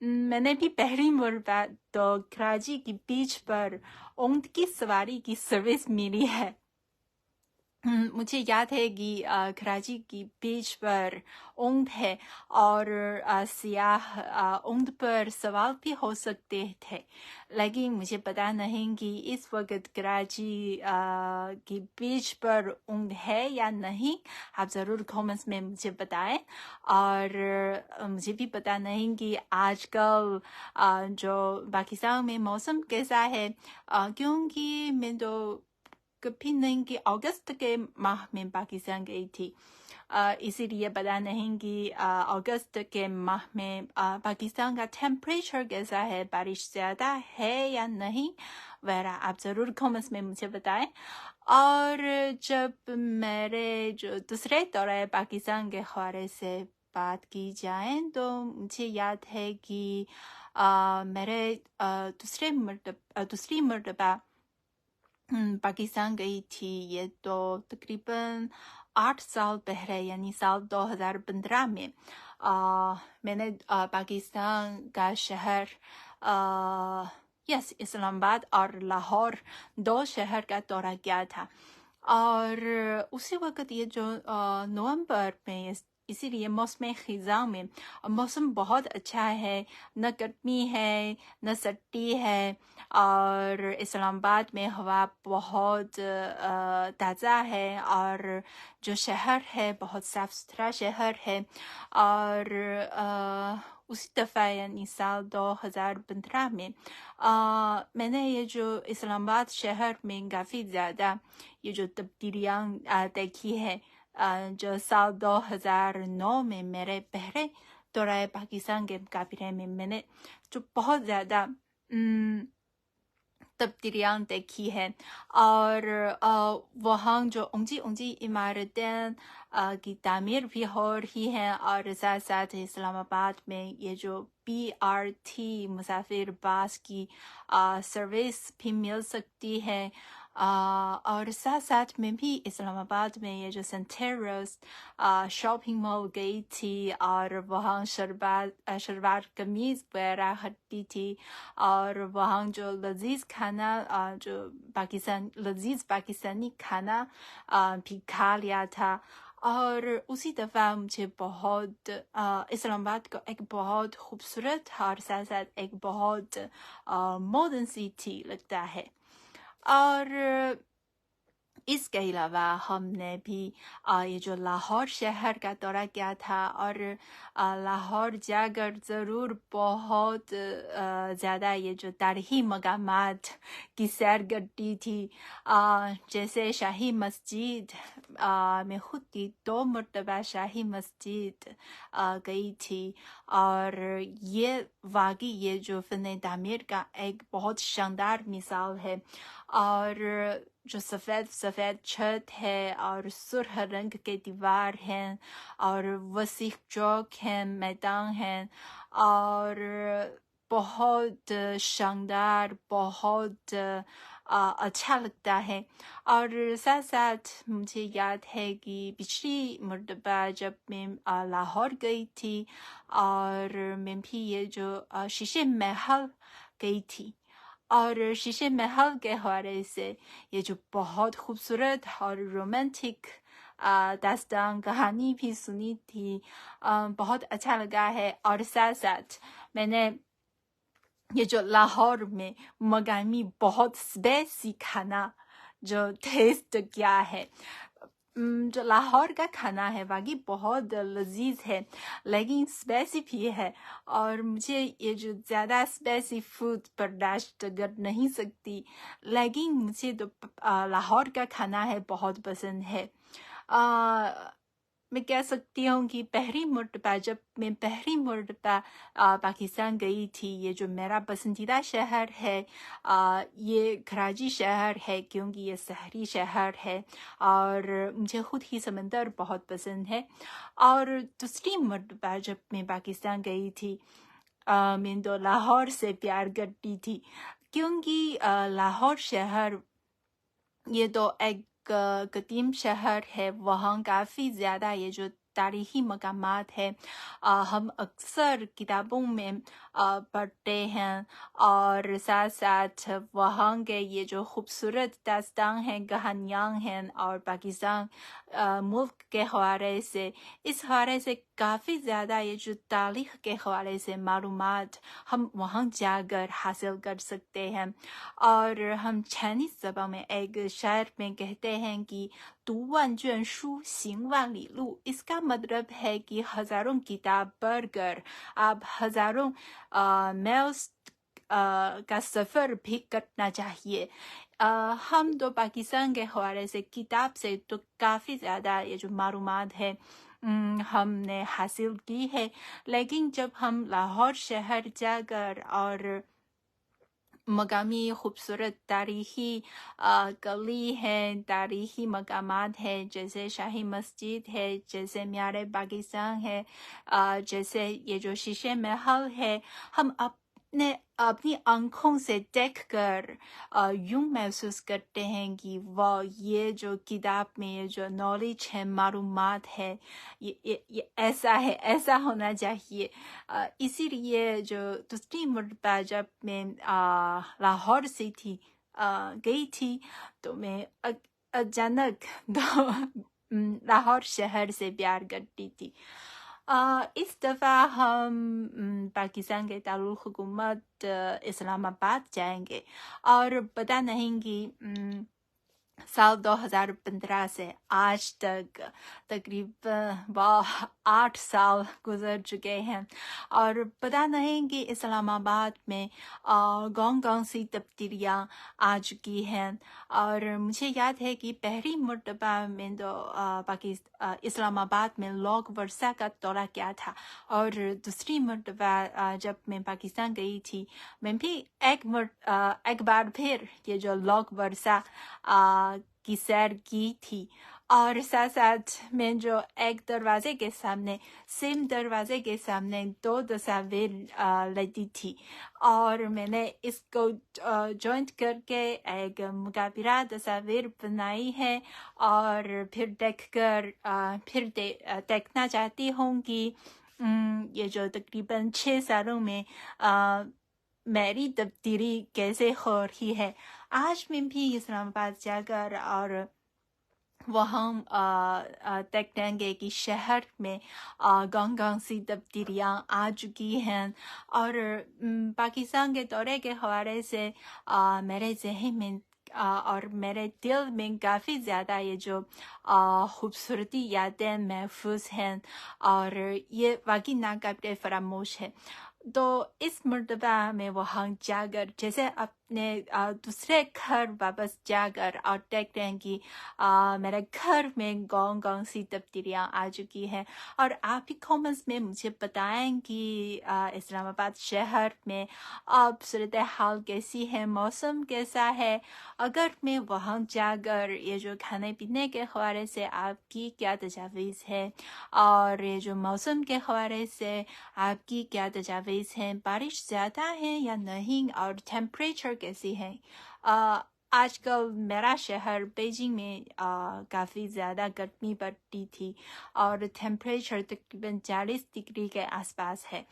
میں نے بھی پہلی مرتبہ تو کراچی کی بیچ پر اونٹ کی سواری کی سروس ملی ہے. مجھے یاد ہے کہ کراچی کی بیچ پر اونٹ ہے اور سیاح اونٹ پر سوار بھی ہو سکتے تھے، لیکن مجھے پتا نہیں کہ اس وقت کراچی کی بیچ پر اونٹ ہے یا نہیں. آپ ضرور کامنٹس میں مجھے بتائیں. اور مجھے بھی پتا نہیں کہ آج کل جو پاکستان میں موسم کیسا ہے، کیونکہ میں تو کبھی نہیں کہ اگست کے ماہ میں پاکستان گئی تھی، اسی لیے پتا نہیں کہ اگست کے ماہ میں پاکستان کا ٹیمپریچر کیسا ہے، بارش زیادہ ہے یا نہیں وغیرہ. آپ ضرور کامنٹس میں مجھے بتائیں. اور جب میرے جو دوسرے دورہ پاکستان کے حوالے سے بات کی جائیں تو مجھے یاد ہے کہ میرے دوسری مرتبہ پاکستان گئی تھی. یہ تو تقریباً 8 سال پہلے، یعنی سال 2015 میں. میں نے پاکستان کا شہر اسلام آباد اور لاہور، 2 شہر کا دورہ کیا تھا. اور اسی وقت یہ جو نومبر میں، اسی لیے موسم خزاں میں موسم بہت اچھا ہے، نہ گرمی ہے نہ سردی ہے، اور اسلام آباد میں ہوا بہت تازہ ہے، اور جو شہر ہے بہت صاف ستھرا شہر ہے. اور اسی دفعہ یعنی سال 2015 میں میں نے یہ جو اسلام آباد شہر میں کافی زیادہ یہ جو تبدیلیاں دیکھی ہے. جو سال 2009 میں میرے پہلے دورہ پاکستان کے مقابلے میں نے جو بہت زیادہ تبدیلیاں دیکھی ہے. اور وہاں جو اونچی عمارتیں کی تعمیر بھی ہو رہی ہیں، اور ساتھ ساتھ اسلام آباد میں یہ جو BRT مسافر باس کی سروس بھی مل سکتی ہے. اور ساتھ ساتھ میں بھی اسلام آباد میں یہ جو سینٹیروس شاپنگ مال گئی تھی، اور وہاں شلوار قمیض وغیرہ ہٹتی تھی، اور وہاں جو لذیذ کھانا جو لذیذ پاکستانی کھانا بھی کھا لیا تھا. اور اسی دفعہ مجھے بہت اسلام آباد کو ایک بہت خوبصورت اور ساتھ ساتھ ایک بہت ماڈرن سٹی لگتا ہے. اور اس کے علاوہ ہم نے بھی یہ جو لاہور شہر کا دورہ کیا تھا، اور لاہور جا کر ضرور بہت زیادہ یہ جو تاریخی مقامات کی سیر کرتی تھی، جیسے شاہی مسجد. میں خود کی 2 مرتبہ شاہی مسجد گئی تھی، اور یہ واقعی یہ جو فن تعمیر کا ایک بہت شاندار مثال ہے. اور جو سفید چھت ہے، اور سرخ رنگ کے دیوار ہیں، اور وسیع چوک ہیں، میدان ہیں، اور بہت شاندار، بہت اچھا لگتا ہے. اور ساتھ ساتھ مجھے یاد ہے کہ پچھلی مرتبہ جب میں لاہور گئی تھی، اور میں بھی یہ جو شیشے محل گئی تھی، اور شیشے محل کے حوالے سے یہ جو بہت خوبصورت اور رومانٹک داستان کہانی بھی سنی تھی، بہت اچھا لگا ہے. اور ساتھ ساتھ میں نے یہ جو لاہور میں مقامی بہت اسپائسی کھانا جو ٹیسٹ کیا ہے. جو لاہور کا کھانا ہے واقعی بہت لذیذ ہے، لیکن اسپائسی بھی ہے، اور مجھے یہ جو زیادہ اسپائسی فوڈ برداشت کر نہیں سکتی، لیکن مجھے تو لاہور کا کھانا ہے بہت پسند ہے. میں کہہ سکتی ہوں کہ جب میں پہلی مرتبہ پاکستان گئی تھی، یہ جو میرا پسندیدہ شہر ہے یہ کراچی شہر ہے، کیونکہ یہ شہری شہر ہے، اور مجھے خود ہی سمندر بہت پسند ہے. اور دوسری مرتبہ جب میں پاکستان گئی تھی، میں تو لاہور سے پیار کرتی تھی، کیونکہ لاہور شہر یہ تو ایک قدیم شہر ہے. وہاں کافی زیادہ یہ جو تاریخی مقامات ہے، ہم اکثر کتابوں میں پڑھتے ہیں اور ساتھ ساتھ وہاں کے یہ جو خوبصورت داستان ہیں کہانیاں ہیں اور پاکستان ملک کے حوالے سے اس حوالے سے کافی زیادہ یہ جو تاریخ کے حوالے سے معلومات ہم وہاں جا کر حاصل کر سکتے ہیں اور ہم چائنیز زبان میں ایک شاعر میں کہتے ہیں کہ 读万卷书行万里路 اس کا مطلب ہے کہ ہزاروں کتاب پڑھ کر آپ ہزاروں میلز کا سفر بھی کرنا چاہیے ہم تو پاکستان کے حوالے سے کتاب سے تو کافی زیادہ یہ جو معلومات ہے ہم نے حاصل کی ہے لیکن جب ہم لاہور شہر جا کر اور مقامی خوبصورت تاریخی گلی ہے تاریخی مقامات ہے جیسے شاہی مسجد ہے جیسے میارِ پاکستان ہے جیسے یہ جو شیشے محل ہے ہم اپنی آنکھوں سے دیکھ کر یوں محسوس کرتے ہیں کہ واہ یہ جو کتاب میں یہ جو نالج ہے معلومات ہے یہ ایسا ہے ایسا ہونا چاہیے اسی لیے جو دوسری مرتبہ جب میں لاہور سے گئی تھی تو میں اچانک لاہور شہر سے پیار کرتی تھی اس دفعہ ہم پاکستان کے دارالحکومت اسلام آباد جائیں گے اور پتہ نہیں کہ سال 2015 سے آج تک تقریباً 8 سال گزر چکے ہیں اور پتہ نہیں کہ اسلام آباد میں کون سی تبدیلیاں آ چکی ہیں اور مجھے یاد ہے کہ پہلی مرتبہ میں تو اسلام آباد میں لوگ ورثہ کا دورہ کیا تھا اور دوسری مرتبہ جب میں پاکستان گئی تھی میں بھی ایک بار پھر یہ جو لوگ ورثہ کی سیر کی تھی اور ساتھ ساتھ میں جو ایک دروازے کے سامنے سیم دروازے کے سامنے 2 تصاویر لیتی تھی اور میں نے اس کو جوائنٹ کر کے ایک مقابلہ تصاویر بنائی ہے اور پھر دیکھ کر پھر دیکھنا چاہتی ہوں کہ یہ جو تقریباً 6 سالوں میں میری تبدیلی کیسے ہو رہی ہے آج میں بھی اسلام آباد جا کر اور وہاں دیکھتے گے کہ شہر میں کون سی تبدیلیاں آ چکی ہیں اور پاکستان کے دورے کے حوالے سے میرے ذہن میں اور میرے دل میں کافی زیادہ یہ جو خوبصورتی یادیں محفوظ ہیں اور یہ واقعی ناقابل فراموش ہے تو اس مرتبہ میں وہاں جا کر جیسے اپنے دوسرے گھر واپس جا کر اور دیکھتے ہیں کہ میرے گھر میں کون سی تبدیلیاں آ چکی ہیں اور آپ بھی کامنٹس میں مجھے بتائیں کہ اسلام آباد شہر میں اب صورتحال کیسی ہے موسم کیسا ہے اگر میں وہاں جا کر یہ جو کھانے پینے کے حوالے سے آپ کی کیا تجاویز ہے اور یہ جو موسم کے حوالے سے آپ کی کیا تجاویز ہیں بارش زیادہ ہے یا نہیں اور ٹیمپریچر کیسی ہے آج کل میرا شہر بیجنگ میں کافی زیادہ گرمی پڑتی تھی اور ٹیمپریچر تقریباً 40 ڈگری کے آس پاس ہے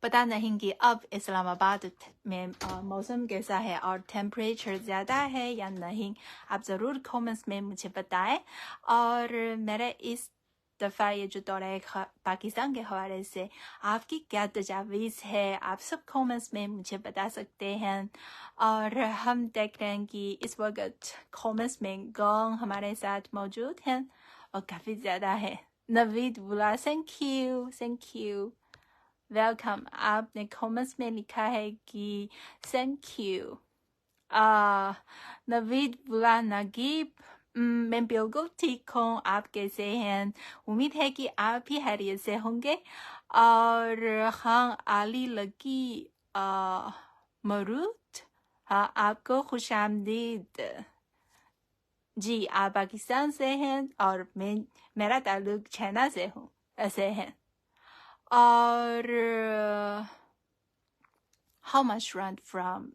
پتہ نہیں کہ اب اسلام آباد میں موسم کیسا ہے اور ٹیمپریچر زیادہ ہے یا نہیں آپ ضرور کامنٹس میں مجھے بتائیں اور میرے اس دفعہ یہ جو دورہ پاکستان کے حوالے سے آپ کی کیا تجاویز ہے آپ سب کامنٹس میں مجھے بتا سکتے ہیں اور ہم دیکھ رہے ہیں کہ اس وقت کامنٹس میں کون ہمارے ساتھ موجود ہیں اور کافی زیادہ ہے نوید بولا تھینک یو ویلکم آپ نے کامنٹس میں لکھا ہے کہ تھینک یو نوید بولا نگیب میں بالکل ٹھیک ہوں آپ کیسے ہیں امید ہے کہ آپ بھی خیریت سے ہوں گے اور خان علی لکی مرود آپ کو خوش آمدید جی آپ پاکستان سے ہیں اور میرا تعلق چائنا سے ہے اور how much run from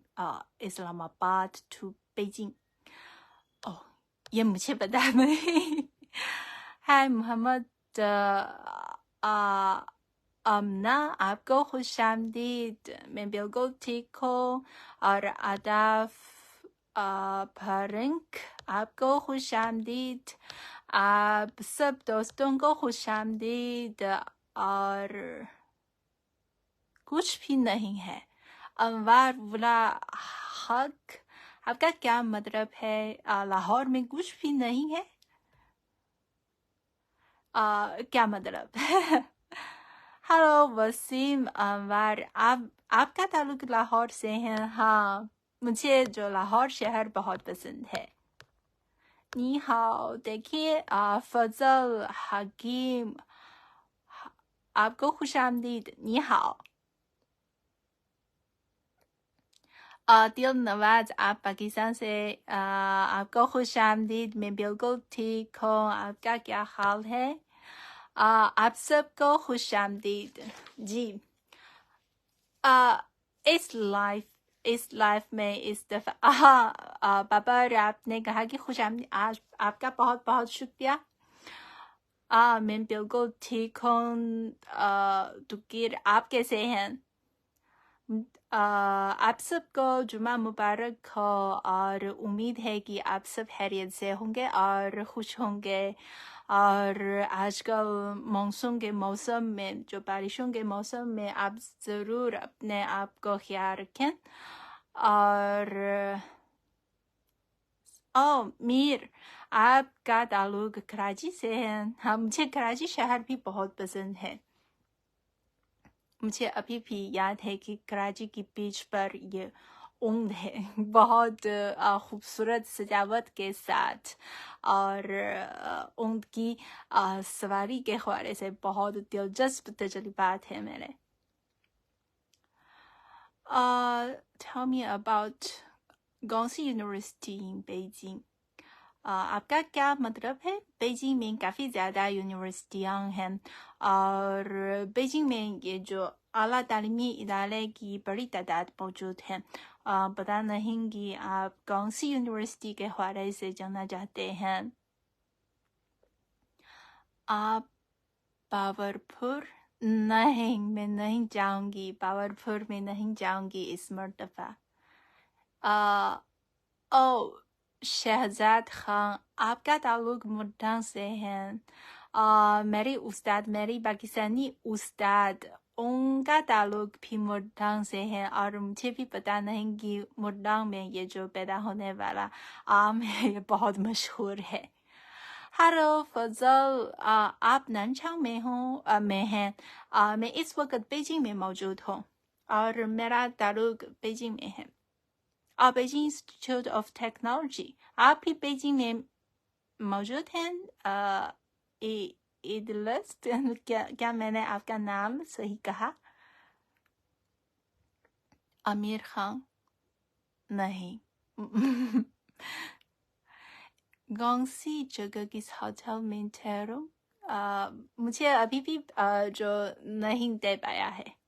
Islamabad to Beijing یہ مجھے پتا نہیں ہے محمد نه آپ کو خوش آمدید میں بالکل ٹھیک ہوں اور آداب پرنک آپ کو خوش آمدید آپ سب دوستوں کو خوش آمدید اور کچھ بھی نہیں ہے انوار ولا حق آپ کا کیا مطلب ہے لاہور میں کچھ بھی نہیں ہے کیا مطلب ہلو وسیم انوار آپ کا تعلق لاہور سے ہے ہاں مجھے جو لاہور شہر بہت پسند ہے نی ہاؤ دیکھیے فضل حکیم آپ کو خوش آمدید نی ہاؤ دل نواز آپ پاکستان سے آپ کو خوش آمدید میں بالکل ٹھیک ہوں آپ کا کیا حال ہے آپ سب کو خوش آمدید جی اس لائف میں اس دفعہ بابا آپ نے کہا کہ خوش آمدید آج آپ کا بہت بہت شکریہ میں بالکل ٹھیک ہوں تقیر آپ کیسے ہیں آپ سب کو جمعہ مبارک ہو اور امید ہے کہ آپ سب خیریت سے ہوں گے اور خوش ہوں گے اور آج کل مانسون کے موسم میں جو بارشوں کے موسم میں آپ ضرور اپنے آپ کو خیال رکھیں اور میر آپ کا تعلق کراچی سے ہے ہاں مجھے کراچی شہر بھی بہت پسند ہے مجھے ابھی بھی یاد ہے کہ کراچی کی بیچ پر یہ اونٹ ہے بہت خوبصورت سجاوٹ کے ساتھ اور اونٹ کی سواری کے حوالے سے بہت دلچسپ تجربات ہیں میرے Tell me about Gongsi University in Beijing آپ کا کیا مطلب ہے بیجنگ میں کافی زیادہ یونیورسٹیاں ہیں اور بیجنگ میں یہ جو اعلیٰ تعلیمی ادارے کی بڑی تعداد موجود ہے پتہ نہیں کہ آپ کون سی یونیورسٹی کے حوالے سے جاننا چاہتے ہیں آپ باورپور نہیں میں نہیں جاؤں گی باورپور میں نہیں جاؤں گی اس مرتبہ شہزاد خان آپ کا تعلق ملتان سے ہے میرے استاد میری پاکستانی استاد ان کا تعلق بھی ملتان سے ہے اور مجھے بھی پتہ نہیں کہ ملتان میں یہ جو پیدا ہونے والا آم ہے یہ بہت مشہور ہے ہلو فضل آپ ننچاؤ میں ہیں میں اس وقت بیجنگ میں موجود ہوں اور میرا تعلق بیجنگ میں ہے بیجنگ انسٹیٹیوٹ آف ٹیکنالوجی آپ بھی بیجنگ میں موجود ہیں ایڈلسٹ کیا میں نے آپ کا نام صحیح کہا امیر خان نہیں گونگسی جگہ کس ہوٹل میں ٹھہروں مجھے ابھی بھی جو نہیں دے پایا ہے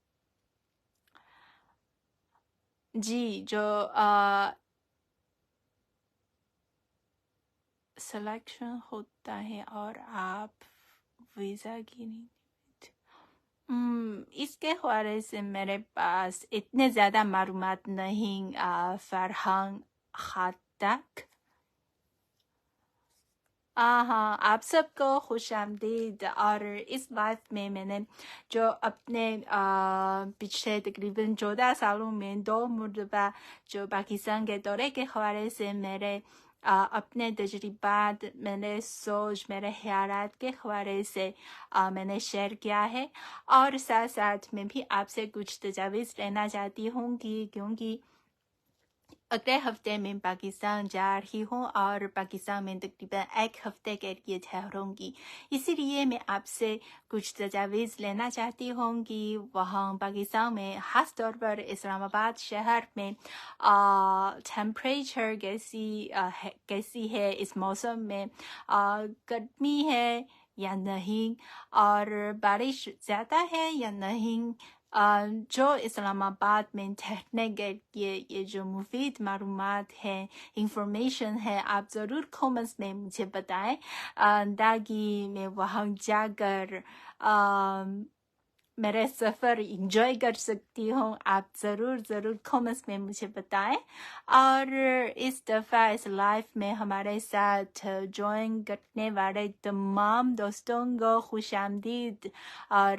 جی جو سلیکشن ہوتا ہے اور آپ ویزا کی نہیں اس کے حوالے سے میرے پاس اتنے زیادہ معلومات نہیں فرحان خاتک ہاں آپ سب کو خوش آمدید اور اس لائف میں نے جو اپنے پچھلے تقریباً 14 سالوں میں 2 مرتبہ جو پاکستان کے دورے کے حوالے سے میرے اپنے تجربات میرے سوچ میرے خیالات کے حوالے سے میں نے شیئر کیا ہے اور ساتھ ساتھ میں بھی آپ سے کچھ تجاویز لینا چاہتی ہوں کیونکہ اگلے ہفتے میں پاکستان جا رہی ہوں اور پاکستان میں تقریباً 1 ہفتے کے لیے ٹھہروں گی اسی لیے میں آپ سے کچھ تجاویز لینا چاہتی ہوں کہ وہاں پاکستان میں خاص طور پر اسلام آباد شہر میں ٹیمپریچر کیسی ہے اس موسم میں گرمی ہے یا نہیں اور بارش زیادہ ہے یا نہیں جو اسلام آباد میں ٹھہرنے کے لیے یہ جو مفید معلومات ہیں انفارمیشن ہے آپ ضرور کامنٹس میں مجھے بتائیں تاکہ میں وہاں جا کر میرے سفر انجوائے کر سکتی ہوں. آپ ضرور ضرور کامنٹس میں مجھے بتائیں. اور اس دفعہ اس لائف میں ہمارے ساتھ جوائن کرنے والے تمام دوستوں کو خوش آمدید. اور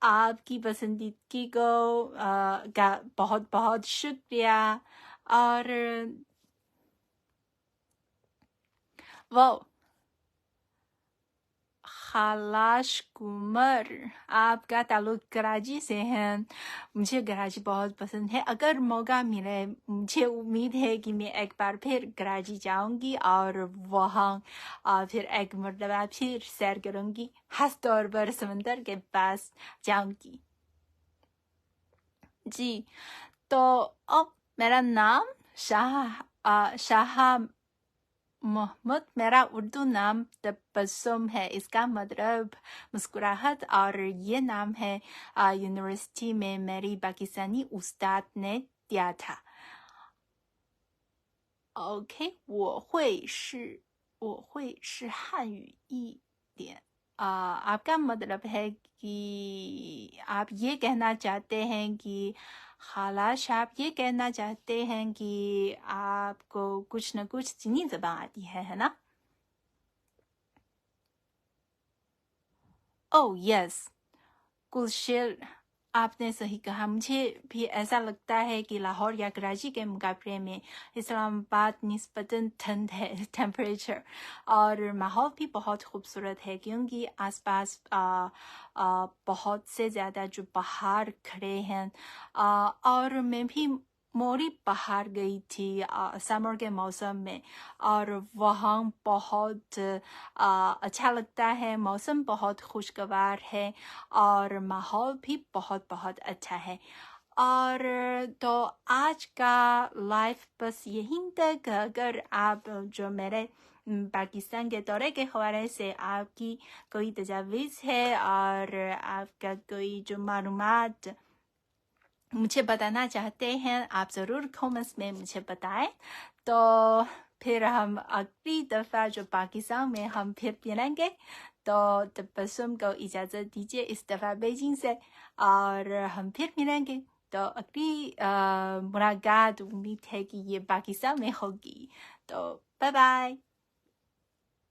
آپ کی پسندیدگی کو کا بہت بہت شکریہ. اور وہ خلاش کمر، آپ کا تعلق کراچی سے ہے. مجھے کراچی بہت پسند ہے. اگر موقع ملے مجھے امید ہے کہ میں ایک بار پھر کراچی جاؤں گی اور وہاں پھر ایک مرتبہ پھر سیر کروں گی. خاص طور پر سمندر کے پاس جاؤں گی. جی تو اب میرا نام شاہ محمد، میرا اردو نام تبسم ہے. اس کا مطلب مسکراہٹ، اور یہ نام ہے یونیورسٹی میں میری پاکستانی استاد نے دیا تھا. اوکے، 我会是汉语一点. آپ کا مطلب ہے کہ آپ یہ کہنا چاہتے ہیں کہ خلاش، آپ یہ کہنا چاہتے ہیں کہ آپ کو کچھ نہ کچھ چینی زبان آتی ہے نا؟ او یس، گلشیر، آپ نے صحیح کہا. مجھے بھی ایسا لگتا ہے کہ لاہور یا کراچی کے مقابلے میں اسلام آباد نسبتاً ٹھنڈ ہے ٹیمپریچر، اور ماحول بھی بہت خوبصورت ہے کیونکہ آس پاس بہت سے زیادہ جو پہاڑ کھڑے ہیں. اور میں بھی موری پہاڑ گئی تھی سمر کے موسم میں، اور وہاں بہت اچھا لگتا ہے. موسم بہت خوشگوار ہے اور ماحول بھی بہت بہت اچھا ہے. اور تو آج کا لائف بس یہیں تک. اگر آپ جو میرے پاکستان کے دورے کے حوالے سے آپ کی کوئی تجاویز ہے اور آپ کا کوئی جو معلومات مجھے بتانا چاہتے ہیں، آپ ضرور کامنٹس میں مجھے بتائیں. تو پھر ہم اگلی دفعہ جو پاکستان میں ہم پھر ملیں گے. تو تبسم کو اجازت دیجیے اس دفعہ بیجنگ سے، اور ہم پھر ملیں گے. تو اگلی ملاقات امید ہے کہ یہ پاکستان میں ہوگی. تو بائے بائے.